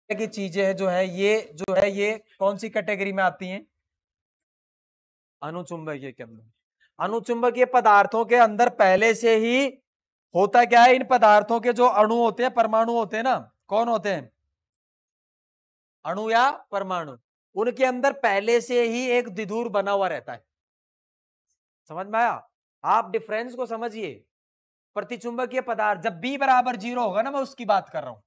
की चीजें हैं जो है ये कौन सी कैटेगरी में आती हैं? अनुचुंबकीय के अंदर। अनुचुंबकीय पदार्थों के अंदर पहले से ही होता क्या है, इन पदार्थों के जो अणु होते हैं, परमाणु होते हैं ना, कौन होते हैं? अणु या परमाणु, उनके अंदर पहले से ही एक द्विध्रुव बना हुआ रहता है। समझ में आया? आप डिफरेंस को समझिए। प्रतिचुंबकीय पदार्थ जब B बराबर 0 होगा ना, मैं उसकी बात कर रहा हूं।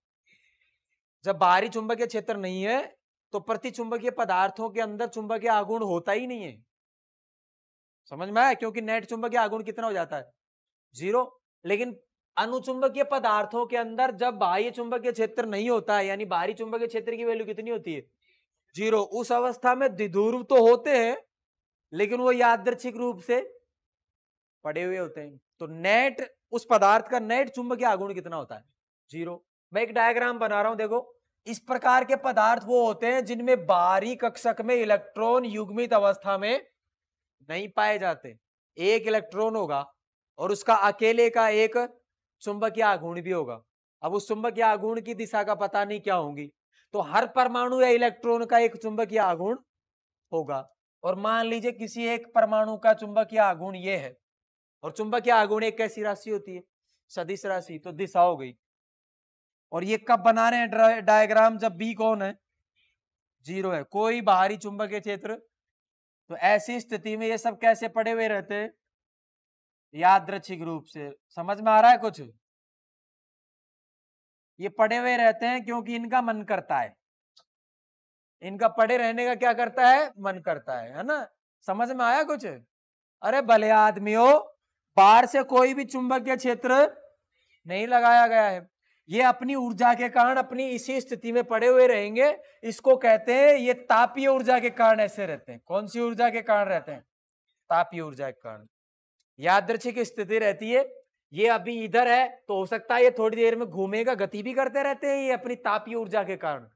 जब बाहरी चुंबकीय क्षेत्र नहीं है तो प्रतिचुंबकीय पदार्थों के अंदर चुंबकीय आघूर्ण होता ही नहीं है। समझ में आया? क्योंकि नेट चुंबकीय आघूर्ण कितना हो जाता है? 0। लेकिन अनुचुंबकीय पदार्थों के अंदर जब बाह्य चुंबकीय क्षेत्र नहीं होता है, यानी बाहरी चुंबकीय क्षेत्र की वैल्यू कितनी होती है? 0। उस अवस्था में द्विध्रुव तो होते हैं लेकिन वो यादृच्छिक रूप से पड़े हुए होते हैं। तो नेट, उस पदार्थ का नेट चुंबकीय आघूर्ण कितना होता है? 0। मैं एक डायग्राम बना रहा हूं, देखो। इस प्रकार के पदार्थ वो होते हैं जिनमें बाहरी कक्षक में इलेक्ट्रॉन युग्मित अवस्था में नहीं पाए जाते। एक इलेक्ट्रॉन होगा और उसका अकेले का एक चुंबकीय आघूर्ण भी होगा। अब उस चुंबकीय आघूर्ण की दिशा का पता नहीं क्या होगी, तो हर परमाणु या इलेक्ट्रॉन का एक चुंबकीय आघूर्ण होगा। और मान लीजिए किसी एक परमाणु का चुंबकीय आघूर्ण ये है, और चुंबकीय आघूर्ण एक कैसी राशि होती है? सदिश राशि। तो दिशा हो गई। और ये कब बना रहे हैं डायग्राम? जब B कौन है? 0 है, कोई बाहरी चुंबकीय क्षेत्र। तो ऐसी स्थिति में ये सब कैसे पड़े हुए रहते हैं? यादृच्छिक रूप से। समझ में आ रहा है कुछ? ये पड़े हुए रहते हैं क्योंकि इनका मन करता है। इनका पड़े रहने का क्या करता है? मन करता है ना? समझ में आया कुछ? अरे भले आदमियों, बाहर से कोई भी चुंबकीय क्षेत्र नहीं लगाया गया है, ये अपनी ऊर्जा के कारण अपनी इसी स्थिति में पड़े हुए रहेंगे। इसको कहते हैं, ये तापीय ऊर्जा के कारण ऐसे रहते हैं। कौन सी ऊर्जा के कारण रहते हैं? तापीय ऊर्जा के कारण। यादृच्छिक स्थिति रहती है। ये अभी इधर है तो हो सकता है ये थोड़ी देर में घूमेगा, गति भी करते रहते हैं ये अपनी तापीय ऊर्जा के कारण,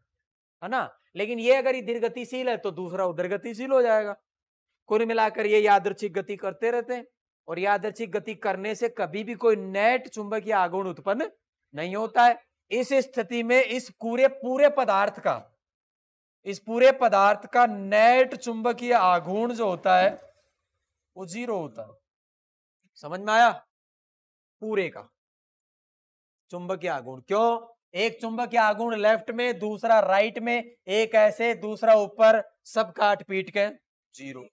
है ना? लेकिन ये अगर इधर गतिशील है तो दूसरा उधर गतिशील हो जाएगा। कुल मिलाकर ये यादृच्छिक गति करते रहते हैं, और यादृच्छिक गति करने से कभी भी कोई नेट चुंबकीय आघूर्ण उत्पन्न नहीं होता है। इस स्थिति में इस पूरे पदार्थ का नेट चुंबकीय आघूर्ण जो होता है वो 0 होता है। समझ में आया? पूरे का चुंबकीय आघूर्ण। क्यों? एक चुंबकीय आघूर्ण लेफ्ट में, दूसरा राइट में, एक ऐसे, दूसरा ऊपर, सब काट पीट के 0।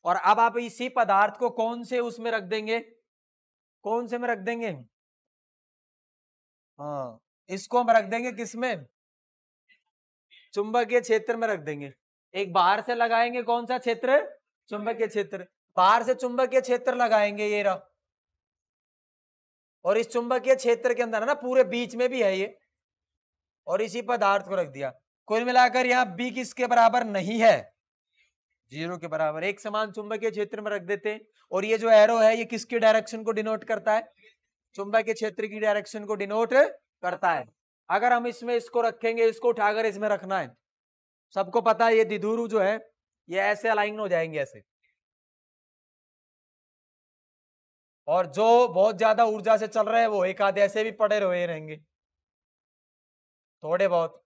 और अब आप इसी पदार्थ को कौन से उसमें रख देंगे? कौन से में रख देंगे? हाँ, इसको हम रख देंगे किसमें? चुंबकीय क्षेत्र में रख देंगे। एक बाहर से लगाएंगे, कौन सा क्षेत्र? चुंबकीय क्षेत्र। बाहर से चुंबकीय क्षेत्र लगाएंगे, ये रहा। और इस चुंबकीय क्षेत्र के अंदर है ना, पूरे बीच में भी है ये, और इसी पदार्थ को रख दिया। कुल मिलाकर यहां B किसके बराबर नहीं है? 0 के बराबर। एक समान चुंबकीय क्षेत्र में रख देते हैं। और ये जो एरो है ये किसकी डायरेक्शन को डिनोट करता है? चुंबकीय क्षेत्र की डायरेक्शन को डिनोट करता है। अगर हम इसमें इसको रखेंगे, इसको उठाकर इसमें रखना है, सबको पता है ये द्विध्रुव जो है ये ऐसे अलाइन हो जाएंगे ऐसे, और जो बहुत ज्यादा ऊर्जा से चल रहे हैं वो एक आधे ऐसे भी पड़े हुए रहेंगे, थोड़े बहुत।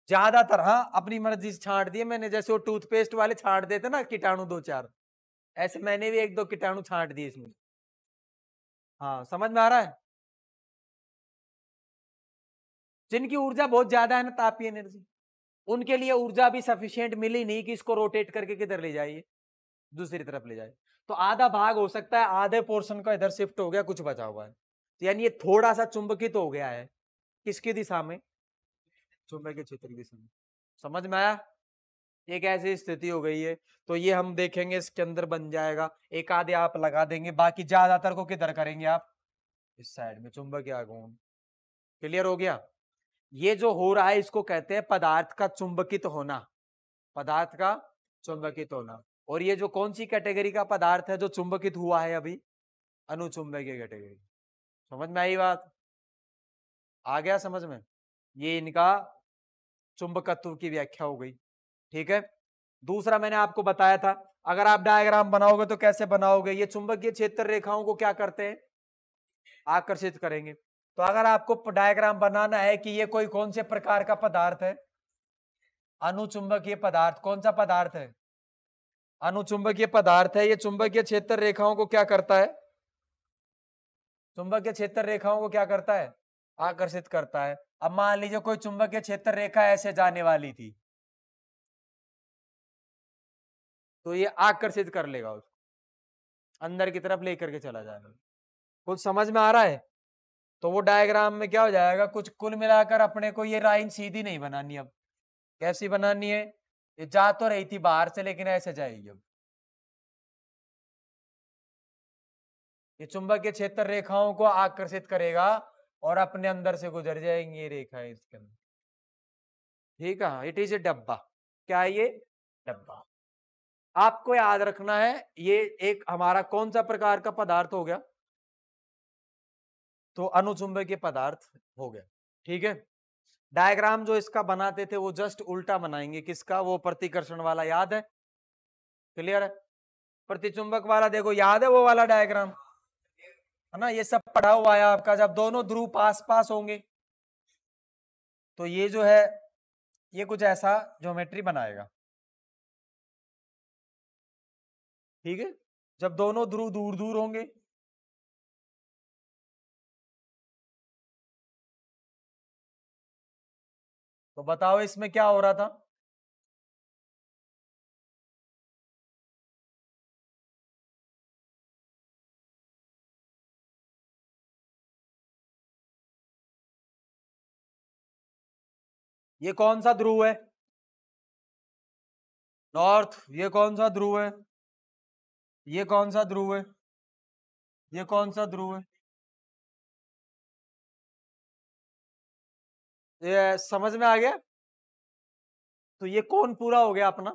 ज्यादातर हाँ अपनी मर्जी से छांट दिए मैंने, जैसे वो टूथपेस्ट वाले छांट देते ना कीटाणु 2-4, ऐसे मैंने भी 1-2 कीटाणु छांट दिए इसमें। हाँ समझ में आ रहा है? जिनकी ऊर्जा बहुत ज्यादा है ना, तापीय एनर्जी, उनके लिए ऊर्जा भी सफिशिएंट मिली नहीं कि इसको रोटेट करके किधर ले जाइए, दूसरी तरफ ले जाए। तो आधा भाग हो सकता है, आधे पोर्शन का इधर शिफ्ट हो गया, कुछ बचा हुआ है, तो यानी ये थोड़ा सा चुंबकित हो गया है। किसकी दिशा में? चुंबकीय क्षेत्र की दिशा में। समझ में आया? एक ऐसी स्थिति हो गई है। तो ये हम देखेंगे इसके अंदर बन जाएगा। एक आधे आप लगा देंगे, बाकी ज्यादातर को किधर करेंगे आप? इस साइड में चुंबकीय आघूर्ण। क्लियर हो गया? ये जो हो रहा है इसको कहते हैं पदार्थ का चुंबकित होना। पदार्थ का चुंबकित होना। और ये जो कौन सी कैटेगरी का पदार्थ है जो चुंबकित हुआ है अभी? अनुचुंबकीय कैटेगरी। समझ में आई बात? आ गया समझ में? ये इनका चुंबकत्व की व्याख्या हो गई। ठीक है। दूसरा मैंने आपको बताया था, अगर आप डायग्राम बनाओगे तो कैसे बनाओगे? ये चुंबकीय क्षेत्र रेखाओं को क्या करते हैं? आकर्षित करेंगे। तो अगर आपको डायग्राम बनाना है कि ये कोई कौन से प्रकार का पदार्थ है, अनुचुंबकीय पदार्थ, कौन सा पदार्थ है, अनुचुंबकीय पदार्थ है, ये चुंबकीय क्षेत्र रेखाओं को क्या करता है, चुंबकीय क्षेत्र रेखाओं को क्या करता है, आकर्षित करता है। अब मान लीजिए कोई चुंबकीय क्षेत्र रेखा ऐसे जाने वाली थी, तो ये आकर्षित कर लेगा उसको, अंदर की तरफ लेकर के चला जाएगा। कुछ समझ में आ रहा है? तो वो डायग्राम में क्या हो जाएगा, कुछ कुल मिलाकर अपने को ये लाइन सीधी नहीं बनानी, अब कैसी बनानी है, ये जा तो रही थी बाहर से लेकिन ऐसे जाएगी। अब ये चुंबकीय क्षेत्र रेखाओं को आकर्षित करेगा और अपने अंदर से गुजर जाएंगी ये रेखाएं इसके अंदर। ठीक है, इट इज ए डब्बा। क्या है ये? डब्बा। आपको याद रखना है ये एक हमारा कौन सा प्रकार का पदार्थ हो गया, तो अनुचुंबकीय पदार्थ हो गया। ठीक है, डायग्राम जो इसका बनाते थे वो जस्ट उल्टा बनाएंगे, किसका, वो प्रतिकर्षण वाला, याद है? क्लियर है? प्रतिचुंबक वाला देखो, याद है वो वाला डायग्राम, है ना, ये सब पढ़ा हुआ है आपका। जब दोनों ध्रुव पास पास होंगे तो ये जो है ये कुछ ऐसा ज्योमेट्री बनाएगा। ठीक है, जब दोनों ध्रुव दूर दूर होंगे तो बताओ इसमें क्या हो रहा था, ये कौन सा ध्रुव है, नॉर्थ, ये कौन सा ध्रुव है, ये कौन सा ध्रुव है, ये कौन सा ध्रुव है, ये समझ में आ गया? तो ये कौन पूरा हो गया अपना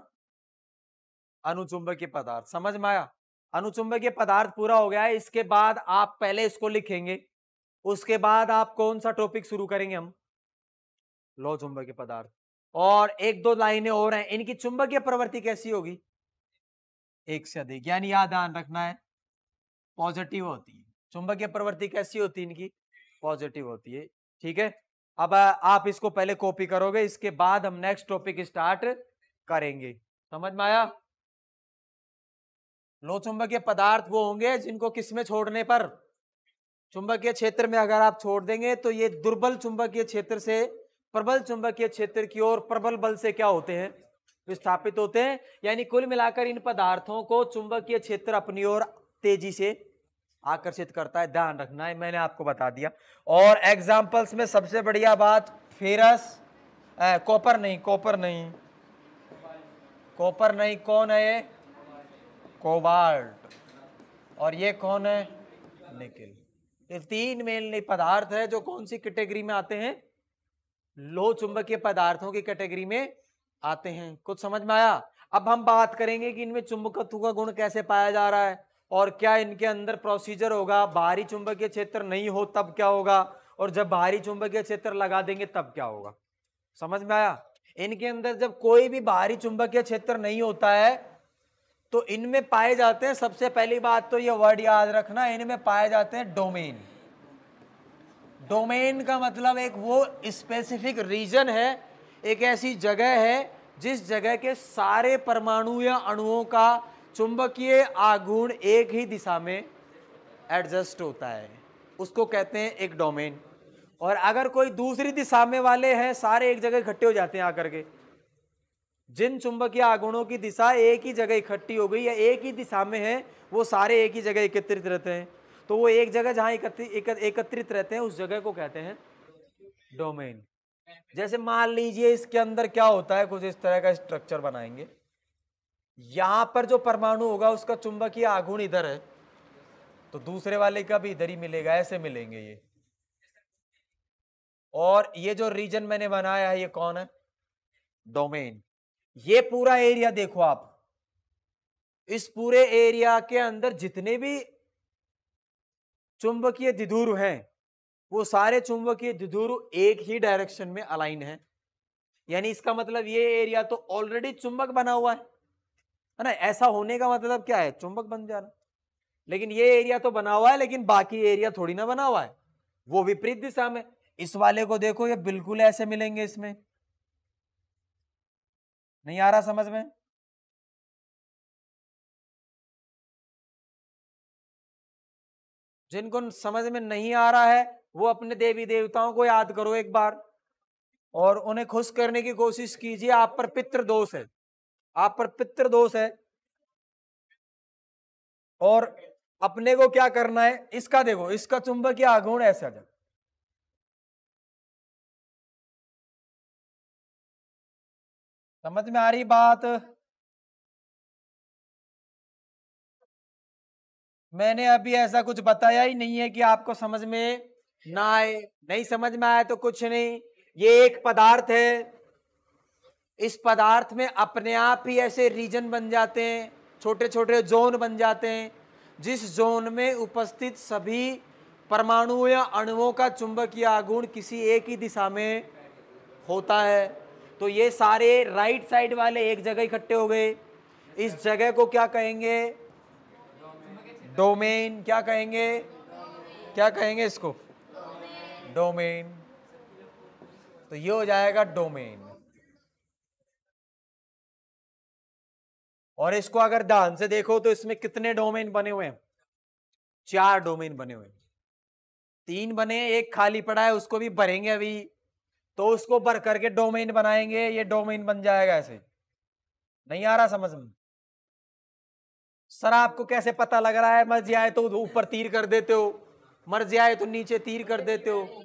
अनुचुंबकीय पदार्थ, समझ में आया? अनुचुंबकीय पदार्थ पूरा हो गया है। इसके बाद आप पहले इसको लिखेंगे, उसके बाद आप कौन सा टॉपिक शुरू करेंगे, हम लौह चुंबकीय पदार्थ। और एक दो लाइनें और हैं, इनकी चुंबकीय प्रवृत्ति कैसी होगी, एक से अधिक, यानी याद ध्यान रखना है पॉजिटिव होती है। चुंबकीय प्रवृत्ति कैसी होती है इनकी, पॉजिटिव होती है। ठीक है, अब आप इसको पहले कॉपी करोगे, इसके बाद हम नेक्स्ट टॉपिक स्टार्ट करेंगे। समझ में आया? लो चुंबकीय पदार्थ वो होंगे जिनको किसमें छोड़ने पर, चुंबकीय क्षेत्र में अगर आप छोड़ देंगे तो ये दुर्बल चुंबकीय क्षेत्र से प्रबल चुंबकीय क्षेत्र की ओर प्रबल बल से क्या होते हैं, विस्थापित होते हैं। यानी कुल मिलाकर इन पदार्थों को चुंबकीय क्षेत्र अपनी ओर तेजी से आकर्षित करता है, ध्यान रखना है, मैंने आपको बता दिया। और एग्जाम्पल्स में सबसे बढ़िया बात फेरस, कॉपर नहीं, कॉपर नहीं, कॉपर नहीं, कौन है ये, कोबाल्ट, और ये कौन है, निकेल। ये तीन मेन पदार्थ है जो कौन सी कैटेगरी में आते हैं, लोह चुंबकीय पदार्थों की कैटेगरी में आते हैं। कुछ समझ में आया? अब हम बात करेंगे कि इनमें चुंबकत्व का गुण कैसे पाया जा रहा है और क्या इनके अंदर प्रोसीजर होगा, भारी चुंबकीय क्षेत्र नहीं हो तब क्या होगा, और जब भारी चुंबकीय क्षेत्र लगा देंगे तब क्या होगा। समझ में आया? इनके अंदर जब कोई भी भारी चुंबकीय क्षेत्र नहीं होता है तो इनमें पाए जाते हैं, सबसे पहली बात तो ये वर्ड याद रखना, इनमें पाए जाते हैं डोमेन। डोमेन का मतलब एक वो स्पेसिफिक रीजन है, एक ऐसी जगह है जिस जगह के सारे परमाणु या अणुओं का चुंबकीय आघूर्ण एक ही दिशा में एडजस्ट होता है, उसको कहते हैं एक डोमेन। और अगर कोई दूसरी दिशा में वाले हैं, सारे एक जगह इकट्ठे हो जाते हैं आकर के, जिन चुंबकीय आघूर्णों की दिशा एक ही जगह इकट्ठी हो गई या एक ही दिशा में है, वो सारे एक ही जगह एकत्रित रहते हैं, तो वो एक जगह जहां एकत्रित रहते हैं उस जगह को कहते हैं डोमेन। जैसे मान लीजिए इसके अंदर क्या होता है, कुछ इस तरह का स्ट्रक्चर बनाएंगे, यहां पर जो परमाणु होगा उसका चुंबकीय आघूर्ण इधर है तो दूसरे वाले का भी इधर ही मिलेगा, ऐसे मिलेंगे ये। और ये जो रीजन मैंने बनाया है ये कौन है, डोमेन। ये पूरा एरिया देखो आप, इस पूरे एरिया के अंदर जितने भी चुंबकीय द्विध्रुव हैं वो सारे चुंबकीय द्विध्रुव एक ही डायरेक्शन में अलाइन है। यानी इसका मतलब ये एरिया तो ऑलरेडी चुंबक बना हुआ है ना, ऐसा होने का मतलब क्या है, चुंबक बन जाना। लेकिन ये एरिया तो बना हुआ है लेकिन बाकी एरिया थोड़ी ना बना हुआ है, वो विपरीत दिशा में। इस वाले को देखो, ये बिल्कुल ऐसे मिलेंगे, इसमें नहीं आ रहा समझ में? जिनको समझ में नहीं आ रहा है वो अपने देवी देवताओं को याद करो एक बार और उन्हें खुश करने की कोशिश कीजिए। आप पर पितृ दोष है, आप पर पितृ दोष है। और अपने को क्या करना है, इसका देखो, इसका चुंबकीय आघूर्ण ऐसा जा, समझ में आ रही बात? मैंने अभी ऐसा कुछ बताया ही नहीं है कि आपको समझ में ना आए। नहीं समझ में आया तो कुछ नहीं। ये एक पदार्थ है, इस पदार्थ में अपने आप ही ऐसे रीजन बन जाते हैं, छोटे छोटे जोन बन जाते हैं, जिस जोन में उपस्थित सभी परमाणुओं या अणुओं का चुंबकीय आघूर्ण किसी एक ही दिशा में होता है। तो ये सारे राइट साइड वाले एक जगह इकट्ठे हो गए। इस जगह को क्या कहेंगे? डोमेन। क्या कहेंगे? क्या कहेंगे इसको? डोमेन। तो ये हो जाएगा डोमेन। और इसको अगर ध्यान से देखो तो इसमें कितने डोमेन बने हुए हैं? 4 डोमेन बने हुए हैं। 3 बने, एक खाली पड़ा है, उसको भी भरेंगे अभी, तो उसको भर करके डोमेन बनाएंगे, ये डोमेन बन जाएगा ऐसे। नहीं आ रहा समझ में? सर आपको कैसे पता लग रहा है? मर्जी आए तो ऊपर तीर कर देते हो, मर्जी आए तो नीचे तीर कर देते हो।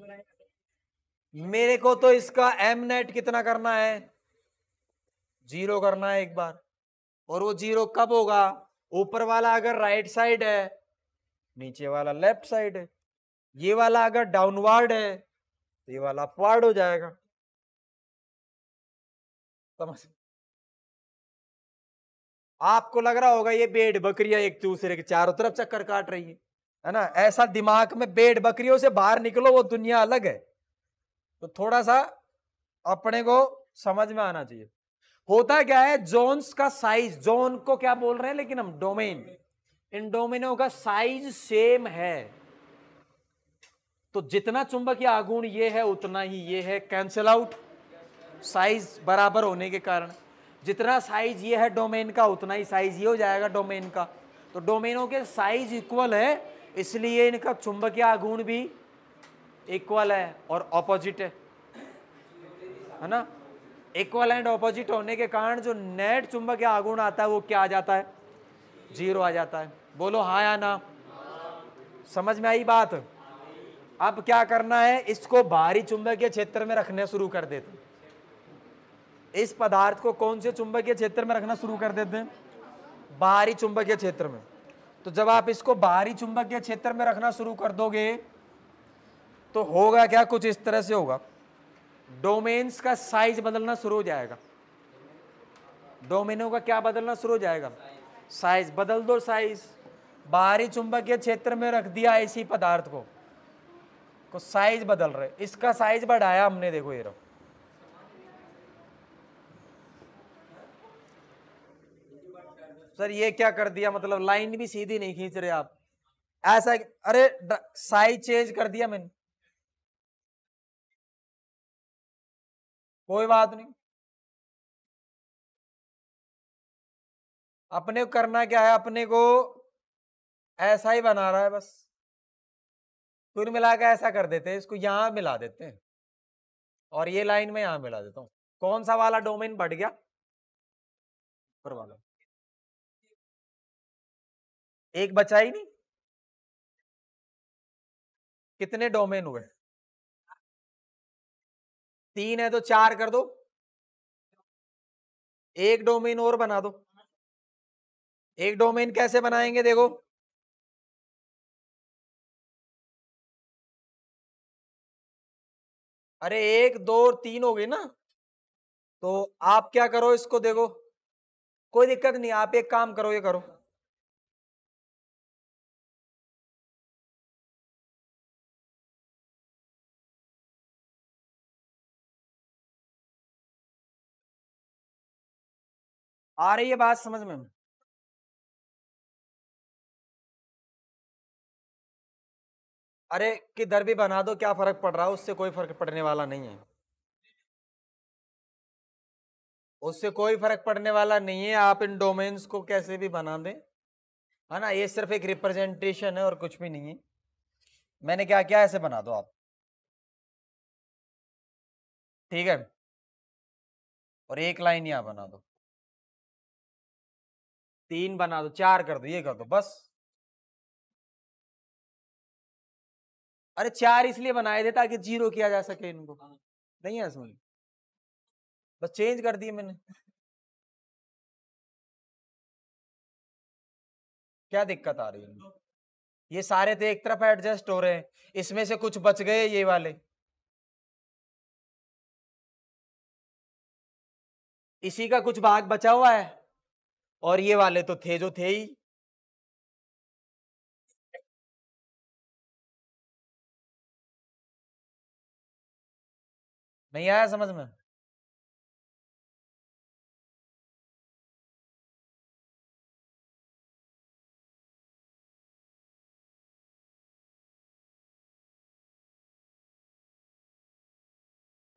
मेरे को तो इसका एम नेट कितना करना है? 0 करना है एक बार। और वो 0 कब होगा? ऊपर वाला अगर राइट साइड है, नीचे वाला लेफ्ट साइड है। ये वाला अगर डाउनवर्ड है तो ये वाला अपवर्ड हो जाएगा। समझ? आपको लग रहा होगा ये भेड़ बकरियां एक दूसरे के चारों तरफ चक्कर काट रही है ना? ऐसा दिमाग में भेड़ बकरियों से बाहर निकलो, वो दुनिया अलग है। तो थोड़ा सा अपने को समझ में आना चाहिए। होता क्या है, जोन्स का साइज, जोन को क्या बोल रहे हैं लेकिन हम डोमेन, इन डोमेनों का साइज सेम है। तो जितना चुंबकीय आघूर्ण ये है उतना ही ये है, कैंसिल आउट, साइज बराबर होने के कारण। जितना साइज ये है डोमेन का उतना ही साइज ये हो जाएगा डोमेन का। तो डोमेनों के साइज इक्वल है, इसलिए इनका चुंबकीय आघूर्ण भी इक्वल है और ऑपोजिट है ना? इक्वल एंड ऑपोजिट होने के कारण जो नेट चुंबकीय आघूर्ण आता है वो क्या आ जाता है? 0 आ जाता है। बोलो हाँ या ना? समझ में आई बात? अब क्या करना है, इसको बाहरी चुंबकीय क्षेत्र में रखने शुरू कर देते हैं। इस पदार्थ को कौन से चुंबकीय क्षेत्र में रखना शुरू कर देते हैं? बाहरी चुंबकीय क्षेत्र में। तो जब आप इसको बाहरी चुंबकीय क्षेत्र में रखना शुरू कर दोगे तो होगा क्या, कुछ इस तरह से होगा। डोमेन्स का साइज बदलना शुरू हो जाएगा। डोमेनों का क्या बदलना शुरू हो जाएगा? साइज बदल दो। साइज बाहरी चुंबकीय क्षेत्र में रख दिया इसी पदार्थ को साइज बदल रहे, इसका साइज बढ़ाया हमने, देखो ये रहो। सर ये क्या कर दिया, मतलब लाइन भी सीधी नहीं खींच रहे आप ऐसा? अरे साइज चेंज कर दिया मैंने, कोई बात नहीं। अपने को करना क्या है, अपने को ऐसा ही बना रहा है बस। कुल मिला के ऐसा कर देते हैं, इसको यहां मिला देते हैं और ये लाइन में यहां मिला देता हूं। कौन सा वाला डोमेन बढ़ गया? ऊपर वाला। एक बचा ही नहीं। कितने डोमेन हुए? 3 है तो 4 कर दो, एक डोमेन और बना दो। एक डोमेन कैसे बनाएंगे देखो, अरे 1 2 और 3 हो गए ना। तो आप क्या करो, इसको देखो, कोई दिक्कत नहीं, आप एक काम करो, ये करो, आ रही है बात समझ में? अरे किधर भी बना दो, क्या फर्क पड़ रहा है, उससे कोई फर्क पड़ने वाला नहीं है, उससे कोई फर्क पड़ने वाला नहीं है। आप इन डोमेन्स को कैसे भी बना दें, है ना, ये सिर्फ एक रिप्रेजेंटेशन है और कुछ भी नहीं है। मैंने क्या किया, ऐसे बना दो आप, ठीक है, और एक लाइन यहां बना दो, 3 बना दो, 4 कर दो, ये कर दो बस। अरे 4 इसलिए बनाए थे ताकि 0 किया जा सके इनको, नहीं है इसमें, बस चेंज कर दिए मैंने। क्या दिक्कत आ रही है, ये सारे तो एक तरफ एडजस्ट हो रहे हैं, इसमें से कुछ बच गए ये वाले, इसी का कुछ भाग बचा हुआ है, और ये वाले तो थे जो थे ही। नहीं आया समझ में?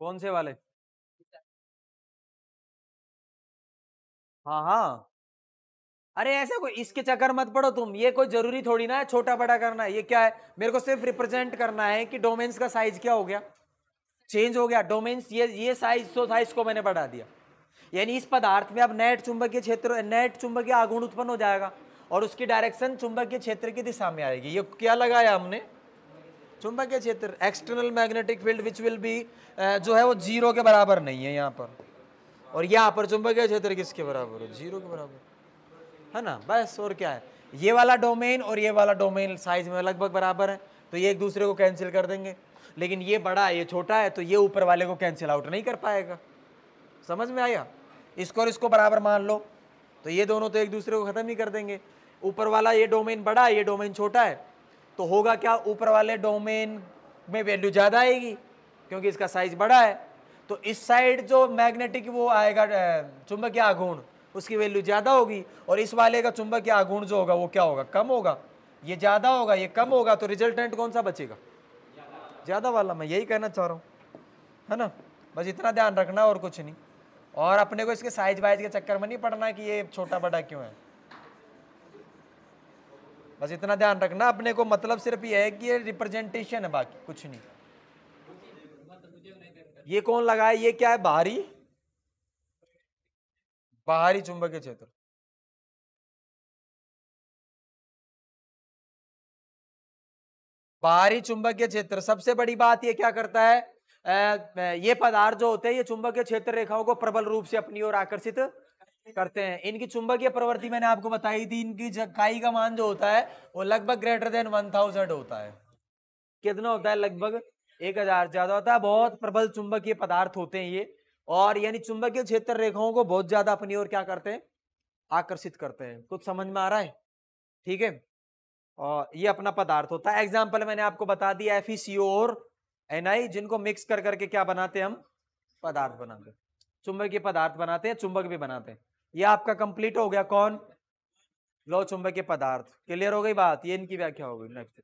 कौन से वाले? हाँ हाँ, अरे ऐसा कोई इसके चक्कर मत पड़ो तुम, ये कोई जरूरी थोड़ी ना है छोटा बड़ा करना है, ये क्या है, मेरे को सिर्फ रिप्रेजेंट करना है कि डोमेन्स का साइज क्या हो गया, चेंज हो गया डोमेन्स, ये साइज तो साइज को मैंने बढ़ा दिया, यानी इस पदार्थ में अब नेट चुंबकीय क्षेत्र, नेट चुंबकीय आघूर्ण उत्पन्न हो जाएगा और उसकी डायरेक्शन चुंबकीय क्षेत्र की दिशा में आएगी। ये क्या लगाया हमने, चुंबकीय क्षेत्र, external magnetic field which will be, जो है वो 0 के बराबर नहीं है यहाँ पर, और यहाँ पर चुंबकीय क्षेत्र किसके बराबर है, 0 के बराबर, है ना, बस। और क्या है, ये वाला डोमेन और ये वाला डोमेन साइज में लगभग बराबर है, तो ये एक दूसरे को कैंसिल कर देंगे, लेकिन ये बड़ा है ये छोटा है, तो ये ऊपर वाले को कैंसिल आउट नहीं कर पाएगा। समझ में आया? इसको और इसको बराबर मान लो, तो ये दोनों तो एक दूसरे को खत्म ही कर देंगे। ऊपर वाला ये डोमेन बड़ा है, ये डोमेन छोटा है, तो होगा क्या, ऊपर वाले डोमेन में वैल्यू ज्यादा आएगी क्योंकि इसका साइज बड़ा है, तो इस साइड जो मैग्नेटिक वो आएगा चुंबकीय आघूर्ण, उसकी वैल्यू ज्यादा होगी, और इस वाले का चुंबकीय आघूर्ण जो होगा वो क्या होगा, कम होगा। ये ज्यादा होगा ये कम होगा, तो रिजल्टेंट कौन सा बचेगा, ज्यादा वाला। मैं यही कहना चाह रहा हूँ, है ना, बस इतना ध्यान रखना और कुछ नहीं। और अपने को इसके साइज वाइज के चक्कर में नहीं पड़ना कि ये छोटा बड़ा क्यों है, बस इतना ध्यान रखना। अपने को मतलब सिर्फ ये है कि ये रिप्रेजेंटेशन है, बाकी कुछ नहीं। ये कौन लगा है, ये क्या है, बाहरी, बाहरी चुंबकीय क्षेत्र, बाहरी चुंबकीय क्षेत्र। सबसे बड़ी बात ये क्या करता है, ये पदार्थ जो होते हैं ये चुंबकीय क्षेत्र रेखाओं को प्रबल रूप से अपनी ओर आकर्षित करते हैं। इनकी चुंबकीय प्रवृत्ति मैंने आपको बताई थी, इनकी काई का मान जो होता है वो लगभग ग्रेटर देन 1000 होता है। कितना होता है, लगभग 1000 ज्यादा होता है। बहुत प्रबल चुंबकीय पदार्थ होते हैं ये, और यानी चुंबकीय क्षेत्र रेखाओं को बहुत ज्यादा अपनी ओर क्या करते हैं, आकर्षित करते हैं। कुछ समझ में आ रहा है? ठीक है, और ये अपना पदार्थ होता है। एग्जाम्पल मैंने आपको बता दिया, FeCO और Na, जिनको मिक्स कर करके क्या बनाते हैं हम, पदार्थ बनाते हैं, चुंबकीय पदार्थ बनाते हैं, चुंबक भी बनाते हैं। ये आपका कंप्लीट हो गया, कौन, लो चुंबकीय पदार्थ। क्लियर हो गई बात, ये इनकी व्याख्या हो गई। नेक्स्ट